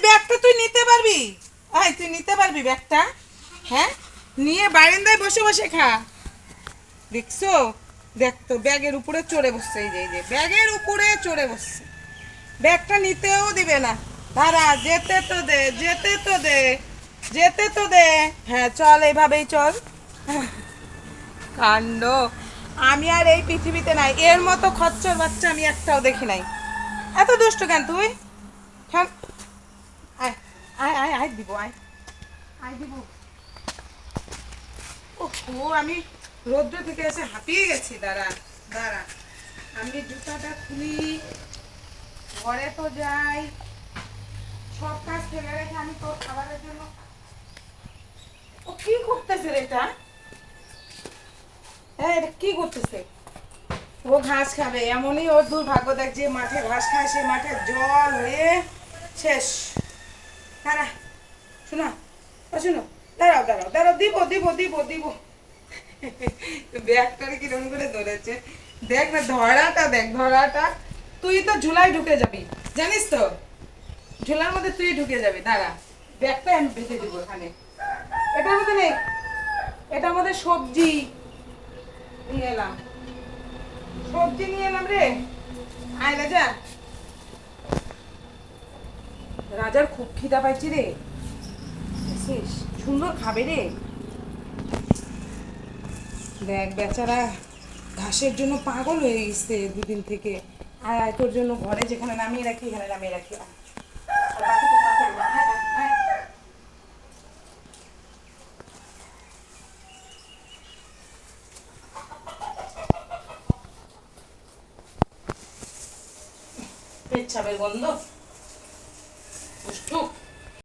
ব্যাগটা তুই নিতে পারবি? তুই নিতে পারবি ব্যাগটা? হ্যাঁ, নিয়ে বারান্দায় বসে বসে খা। দেখছো, দেখ তো ব্যাগের উপরে চড়ে বসছে, এই যে ব্যাগের উপরে চড়ে বসছে, ব্যাগটা নিতেও দিবে না। দাঁড়া, যেতে তো দে, যেতে তো দে, যেতে তো দে। হ্যাঁ চল, এইভাবেই চল। কাণ্ড, আমি আর এই পৃথিবীতে নাই, এর মতো খচ্চর বাচ্চা আমি একটাও দেখি নাই। এত দুষ্ট কেন তুই? হ্যাঁ, আয় আয় আয় আয় দিব, আয় আয় দিব। ও, আমি রৌদ্র থেকে এসে হাঁপিয়ে গেছি। দাঁড়া দাঁড়া, আমি জুতাটা খুলি, ঘরে তো যাই, সব কাজ ফেলে রেখে আমি তোর খাবারের জন্য। ও কি করতেছে রে এটা? হ্যাঁ, এটা কি করতেছে? ও ঘাস খাবে, এমনই ওর দুর্ভাগ্য। দেখ, যে মাঠে ঘাস খায় সে মাঠে জল হয়ে শেষ। দাঁড়া, শোনা, শোনো, দাঁড়াও দাঁড়াও দাঁড়াও, দিব দিব দিব দিব। ব্যাগটারে কিরম করে ধরেছে, দেখ না, ধরাটা দেখ, ধরাটা। তুই তো ঝুলায় ঢুকে যাবি, জানিস তো, ঝুলার মধ্যে তুই ঢুকে যাবি। দাঁড়া, ব্যাগটা আমি ভেজে দিব এখানে। এটার মধ্যে নেই, এটার মধ্যে সবজি নিয়ে এলাম, সবজি নিয়ে এলাম রে। আয় রাজা, রাজার খুব খিদা পাইছি রে। বুঝছিস, সুন্দর খাবে রে। দেখ বেচারা ঘাসের জন্য পাগল হয়ে গেছে দুদিন থেকে। আয় আয়, তোর জন্য ঘরে যেখানে নামিয়ে রাখি এখানে নামিয়ে রাখি। আয়। আর বাকি তো মা করবে। আয়, আয়, আয়। পেচ্ছাপের গন্ধ।